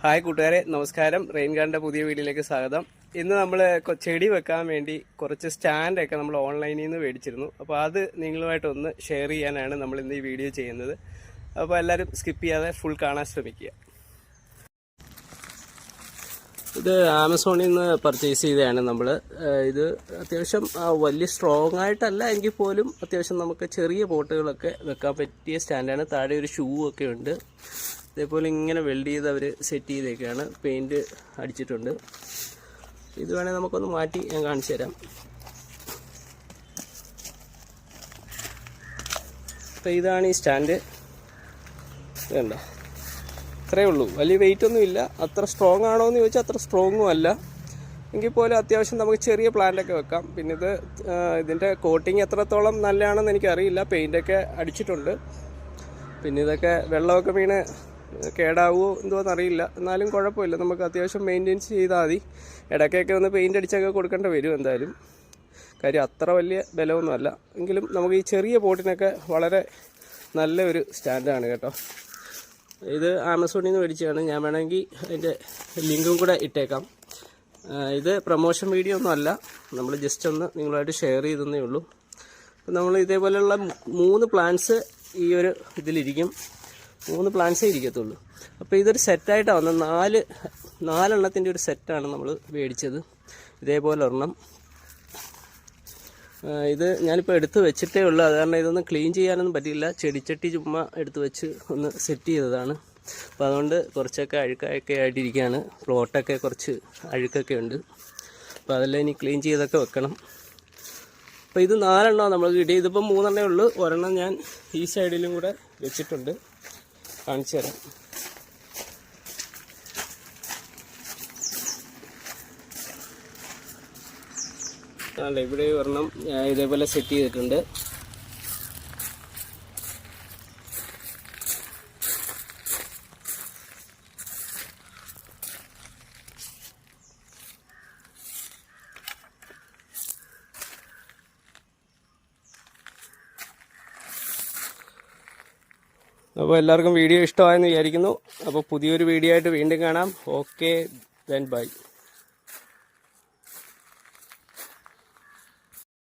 Hi കൂട്ടുകാരെ, നമസ്കാരം. Rain ഗാർഡന്റെ പുതിയ വീഡിയോയിലേക്ക് സ്വാഗതം. ഇന്ന് നമ്മൾ ചെടി വെക്കാൻ വേണ്ടി കുറച്ച് സ്റ്റാൻഡൊക്കെ നമ്മൾ ഓൺലൈനിൽ നിന്ന് മേടിച്ചിരുന്നു. അപ്പോൾ അത് നിങ്ങളുമായിട്ടൊന്ന് ഷെയർ ചെയ്യാനാണ് നമ്മൾ ഇന്ന് ഈ വീഡിയോ ചെയ്യുന്നത്. അപ്പോൾ എല്ലാവരും സ്കിപ്പ് ചെയ്യാതെ ഫുൾ കാണാൻ ശ്രമിക്കുക. ഇത് ആമസോണിൽ നിന്ന് പർച്ചേസ് ചെയ്തതാണ് നമ്മൾ. ഇത് അത്യാവശ്യം വലിയ സ്ട്രോങ് ആയിട്ടല്ല എങ്കിൽ പോലും അത്യാവശ്യം നമുക്ക് ചെറിയ പോട്ടുകളൊക്കെ വെക്കാൻ പറ്റിയ സ്റ്റാൻഡാണ്. താഴെ ഒരു ഷൂ ഒക്കെ ഉണ്ട്. ഇതേപോലെ ഇങ്ങനെ വെൽഡ് ചെയ്ത് അവർ സെറ്റ് ചെയ്തേക്കാണ്. പെയിൻറ്റ് അടിച്ചിട്ടുണ്ട്. ഇത് വേണേൽ നമുക്കൊന്ന് മാറ്റി ഞാൻ കാണിച്ചു തരാം. അപ്പോൾ ഇതാണ് ഈ സ്റ്റാൻഡ്. വേണ്ട, ഇത്രയേ ഉള്ളൂ. വലിയ വെയിറ്റ് ഒന്നും ഇല്ല. അത്ര സ്ട്രോങ് ആണോ എന്ന് ചോദിച്ചാൽ അത്ര സ്ട്രോങ്ങും അല്ല. എങ്കിൽ പോലും അത്യാവശ്യം നമുക്ക് ചെറിയ പ്ലാന്റൊക്കെ വെക്കാം. പിന്നെ ഇതിൻ്റെ കോട്ടിങ് എത്രത്തോളം നല്ലതാണെന്ന് എനിക്കറിയില്ല. പെയിൻ്റൊക്കെ അടിച്ചിട്ടുണ്ട്. പിന്നെ ഇതൊക്കെ വെള്ളമൊക്കെ വീണ് കേടാവുമോ എന്തോന്നറിയില്ല. എന്നാലും കുഴപ്പമില്ല, നമുക്ക് അത്യാവശ്യം മെയിൻ്റെനൻസ് ചെയ്താൽ മതി. ഇടയ്ക്കൊക്കെ ഒന്ന് പെയിൻ്റ് അടിച്ചൊക്കെ കൊടുക്കേണ്ടി വരും എന്തായാലും. കാര്യം അത്ര വലിയ ബലമൊന്നുമല്ല. എങ്കിലും നമുക്ക് ഈ ചെറിയ പോട്ടിനൊക്കെ വളരെ നല്ല ഒരു സ്റ്റാൻഡാണ് കേട്ടോ. ഇത് ആമസോണിൽ നിന്ന് മേടിച്ചതാണ്. ഞാൻ വേണമെങ്കിൽ അതിൻ്റെ ലിങ്കും കൂടെ ഇട്ടേക്കാം. ഇത് പ്രൊമോഷൻ വീഡിയോ ഒന്നും അല്ല, നമ്മൾ ജസ്റ്റ് ഒന്ന് നിങ്ങളുമായിട്ട് ഷെയർ ചെയ്തതേ ഉള്ളൂ. അപ്പം നമ്മൾ ഇതേപോലെയുള്ള 3 പ്ലാന്റ്സ് ഈ ഒരു ഇതിലിരിക്കും. 3 പ്ലാന്റ്സേ ഇരിക്കത്തുള്ളൂ. അപ്പോൾ ഇതൊരു സെറ്റായിട്ടാണ് വന്നത്. 4 എണ്ണത്തിൻ്റെ ഒരു സെറ്റാണ് നമ്മൾ മേടിച്ചത്. ഇതേപോലെ ഒരെണ്ണം. ഇത് ഞാനിപ്പോൾ എടുത്ത് വെച്ചിട്ടേ ഉള്ളൂ. അത് കാരണം ഇതൊന്നും ക്ലീൻ ചെയ്യാനൊന്നും പറ്റിയില്ല. ചെടിച്ചട്ടി ചുമ്മാ എടുത്ത് വെച്ച് ഒന്ന് സെറ്റ് ചെയ്തതാണ്. അപ്പോൾ അതുകൊണ്ട് കുറച്ചൊക്കെ അഴുക്കൊക്കെ ആയിട്ടിരിക്കുകയാണ്. പ്ലോട്ടൊക്കെ കുറച്ച് അഴുക്കൊക്കെ ഉണ്ട്. അപ്പോൾ അതെല്ലാം ഇനി ക്ലീൻ ചെയ്തൊക്കെ വെക്കണം. അപ്പോൾ ഇത് 4 എണ്ണമാണ് നമ്മൾ കിട്ടി. ഇതിപ്പോൾ 3 എണ്ണേ ഉള്ളൂ. ഒരെണ്ണം ഞാൻ ഈ സൈഡിലും കൂടെ വെച്ചിട്ടുണ്ട്. കാണിച്ചു തരാം. അല്ല, ഇവിടെ ഒരെണ്ണം ഇതേപോലെ സെറ്റ് ചെയ്തിട്ടുണ്ട്. അപ്പോൾ എല്ലാവർക്കും വീഡിയോ ഇഷ്ടമായെന്ന് വിചാരിക്കുന്നു. അപ്പോൾ പുതിയൊരു വീഡിയോ ആയിട്ട് വീണ്ടും കാണാം. Okay, then bye.